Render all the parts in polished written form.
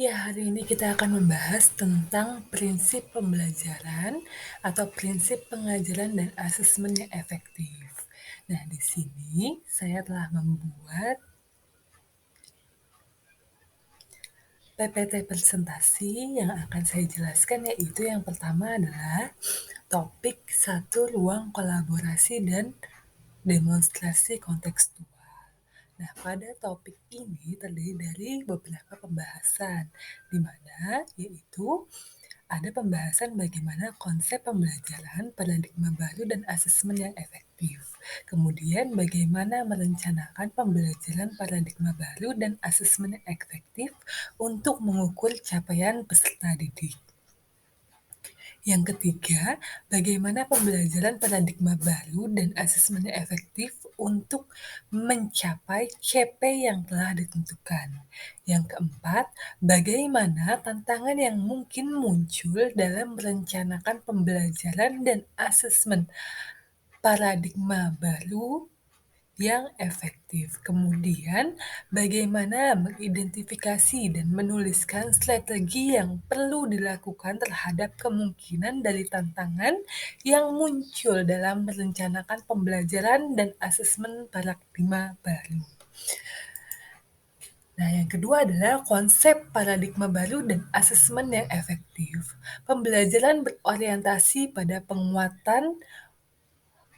Ya, hari ini kita akan membahas tentang prinsip pembelajaran atau prinsip pengajaran dan asesmen yang efektif. Nah, di sini saya telah membuat PPT presentasi yang akan saya jelaskan, yaitu yang pertama adalah topik satu ruang kolaborasi dan demonstrasi kontekstual. Nah, pada topik ini terdiri dari beberapa pembahasan, di mana yaitu ada pembahasan bagaimana konsep pembelajaran, paradigma baru, dan asesmen yang efektif. Kemudian bagaimana merencanakan pembelajaran paradigma baru dan asesmen yang efektif untuk mengukur capaian peserta didik. Yang ketiga, bagaimana pembelajaran paradigma baru dan asesmen yang efektif untuk mencapai CP yang telah ditentukan. Yang keempat, bagaimana tantangan yang mungkin muncul dalam merencanakan pembelajaran dan asesmen paradigma baru yang efektif. Kemudian, bagaimana mengidentifikasi dan menuliskan strategi yang perlu dilakukan terhadap kemungkinan dari tantangan yang muncul dalam merencanakan pembelajaran dan asesmen paradigma baru. Nah, yang kedua adalah konsep paradigma baru dan asesmen yang efektif. Pembelajaran berorientasi pada penguatan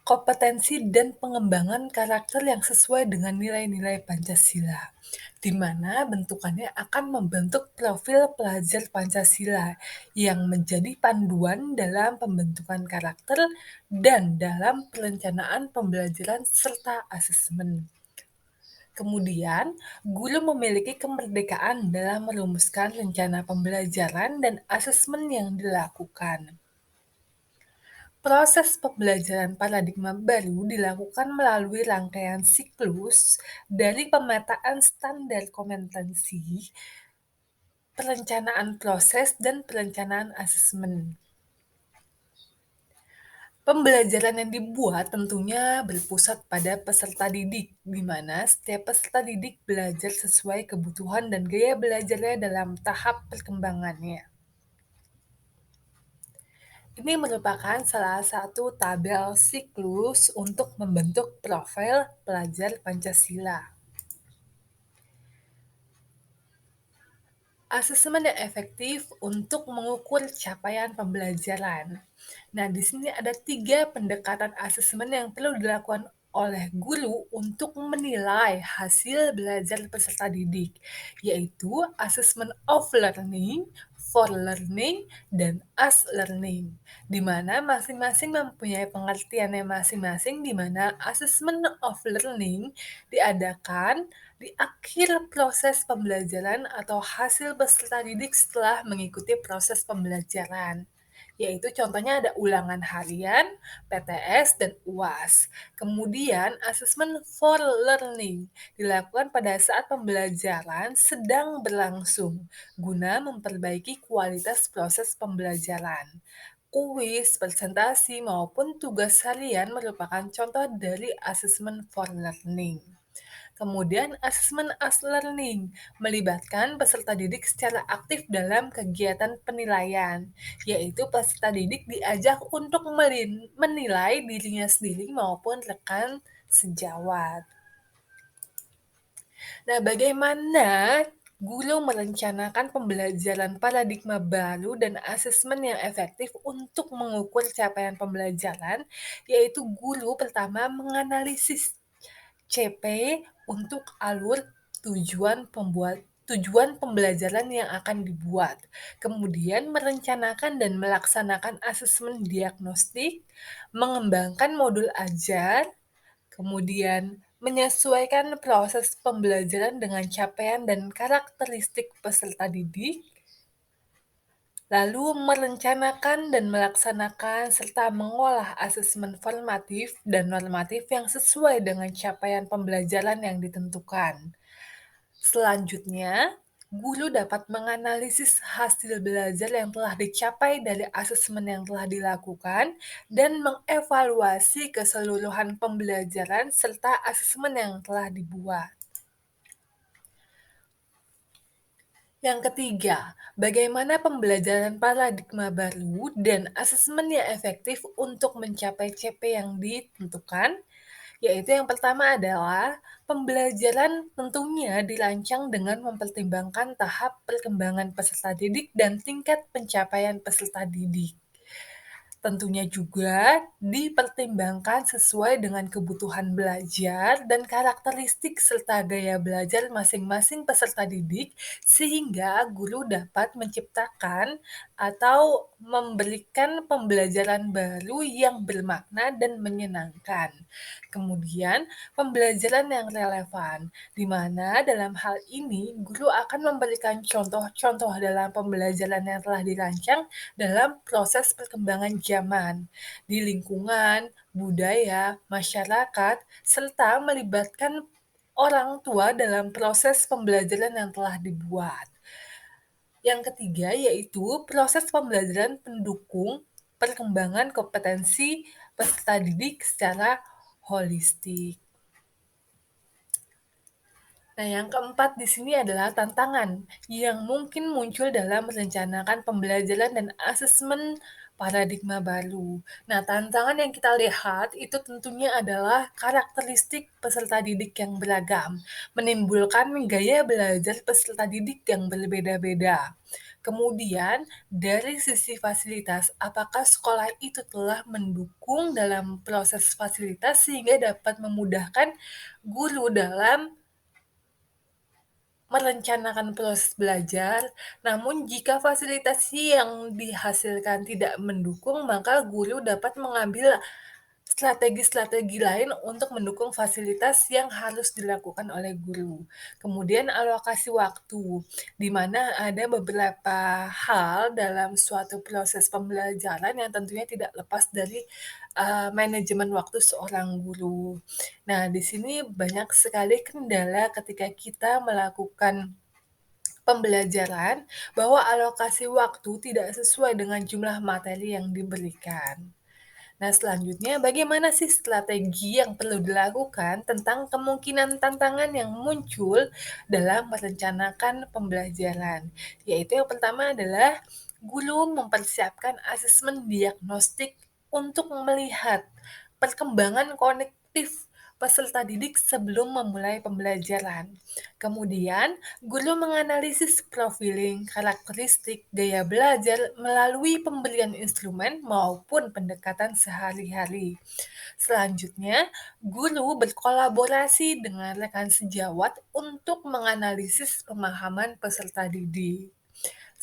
kompetensi dan pengembangan karakter yang sesuai dengan nilai-nilai Pancasila, di mana bentukannya akan membentuk profil pelajar Pancasila yang menjadi panduan dalam pembentukan karakter dan dalam perencanaan pembelajaran serta asesmen. Kemudian, guru memiliki kemerdekaan dalam merumuskan rencana pembelajaran dan asesmen yang dilakukan. Proses pembelajaran paradigma baru dilakukan melalui rangkaian siklus dari pemetaan standar kompetensi, perencanaan proses, dan perencanaan asesmen. Pembelajaran yang dibuat tentunya berpusat pada peserta didik, di mana setiap peserta didik belajar sesuai kebutuhan dan gaya belajarnya dalam tahap perkembangannya. Ini merupakan salah satu tabel siklus untuk membentuk profil pelajar Pancasila. Asesmen yang efektif untuk mengukur capaian pembelajaran. Nah, di sini ada 3 pendekatan asesmen yang perlu dilakukan oleh guru untuk menilai hasil belajar peserta didik, yaitu assessment of learning, for learning, dan as learning, di mana masing-masing mempunyai pengertiannya masing-masing, di mana assessment of learning diadakan di akhir proses pembelajaran atau hasil peserta didik setelah mengikuti proses pembelajaran, yaitu contohnya ada ulangan harian, PTS, dan UAS. Kemudian, asesmen for learning dilakukan pada saat pembelajaran sedang berlangsung, guna memperbaiki kualitas proses pembelajaran. Kuis, presentasi, maupun tugas harian merupakan contoh dari asesmen for learning. Kemudian, asesmen as learning melibatkan peserta didik secara aktif dalam kegiatan penilaian, yaitu peserta didik diajak untuk menilai dirinya sendiri maupun rekan sejawat. Nah, bagaimana guru merencanakan pembelajaran paradigma baru dan asesmen yang efektif untuk mengukur capaian pembelajaran, yaitu guru pertama menganalisis CP untuk alur tujuan pembelajaran yang akan dibuat, kemudian merencanakan dan melaksanakan asesmen diagnostik, mengembangkan modul ajar, kemudian menyesuaikan proses pembelajaran dengan capaian dan karakteristik peserta didik, lalu merencanakan dan melaksanakan serta mengolah asesmen formatif dan normatif yang sesuai dengan capaian pembelajaran yang ditentukan. Selanjutnya, guru dapat menganalisis hasil belajar yang telah dicapai dari asesmen yang telah dilakukan dan mengevaluasi keseluruhan pembelajaran serta asesmen yang telah dibuat. Yang ketiga, bagaimana pembelajaran paradigma baru dan asesmen yang efektif untuk mencapai CP yang ditentukan? Yaitu yang pertama adalah pembelajaran tentunya dirancang dengan mempertimbangkan tahap perkembangan peserta didik dan tingkat pencapaian peserta didik. Tentunya juga dipertimbangkan sesuai dengan kebutuhan belajar dan karakteristik serta gaya belajar masing-masing peserta didik, sehingga guru dapat menciptakan atau memberikan pembelajaran baru yang bermakna dan menyenangkan. Kemudian, pembelajaran yang relevan, di mana dalam hal ini guru akan memberikan contoh-contoh dalam pembelajaran yang telah dirancang dalam proses perkembangan zaman, di lingkungan, budaya, masyarakat, serta melibatkan orang tua dalam proses pembelajaran yang telah dibuat. Yang ketiga yaitu proses pembelajaran pendukung perkembangan kompetensi peserta didik secara holistik. Nah, yang keempat di sini adalah tantangan yang mungkin muncul dalam merencanakan pembelajaran dan asesmen paradigma baru. Nah, tantangan yang kita lihat itu tentunya adalah karakteristik peserta didik yang beragam, menimbulkan gaya belajar peserta didik yang berbeda-beda. Kemudian, dari sisi fasilitas, apakah sekolah itu telah mendukung dalam proses fasilitas sehingga dapat memudahkan guru dalam merencanakan proses belajar, namun jika fasilitas yang dihasilkan tidak mendukung, maka guru dapat mengambil strategi-strategi lain untuk mendukung fasilitas yang harus dilakukan oleh guru. Kemudian alokasi waktu, di mana ada beberapa hal dalam suatu proses pembelajaran yang tentunya tidak lepas dari manajemen waktu seorang guru. Nah, di sini banyak sekali kendala ketika kita melakukan pembelajaran bahwa alokasi waktu tidak sesuai dengan jumlah materi yang diberikan. Nah, selanjutnya bagaimana sih strategi yang perlu dilakukan tentang kemungkinan tantangan yang muncul dalam merencanakan pembelajaran? Yaitu yang pertama adalah guru mempersiapkan asesmen diagnostik untuk melihat perkembangan kognitif peserta didik sebelum memulai pembelajaran. Kemudian, guru menganalisis profiling, karakteristik, gaya belajar melalui pemberian instrumen maupun pendekatan sehari-hari. Selanjutnya, guru berkolaborasi dengan rekan sejawat untuk menganalisis pemahaman peserta didik.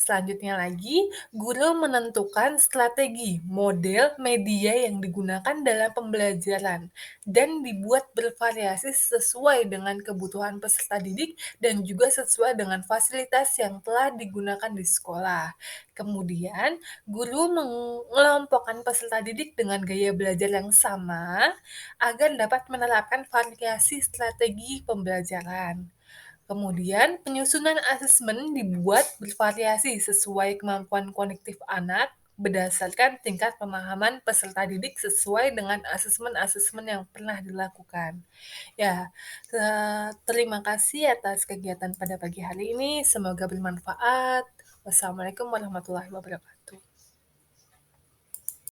Selanjutnya lagi, guru menentukan strategi, model, media yang digunakan dalam pembelajaran dan dibuat bervariasi sesuai dengan kebutuhan peserta didik dan juga sesuai dengan fasilitas yang telah digunakan di sekolah. Kemudian, guru mengelompokkan peserta didik dengan gaya belajar yang sama agar dapat menerapkan variasi strategi pembelajaran. Kemudian, penyusunan asesmen dibuat bervariasi sesuai kemampuan kognitif anak berdasarkan tingkat pemahaman peserta didik sesuai dengan asesmen-asesmen yang pernah dilakukan. Ya, terima kasih atas kegiatan pada pagi hari ini. Semoga bermanfaat. Wassalamualaikum warahmatullahi wabarakatuh.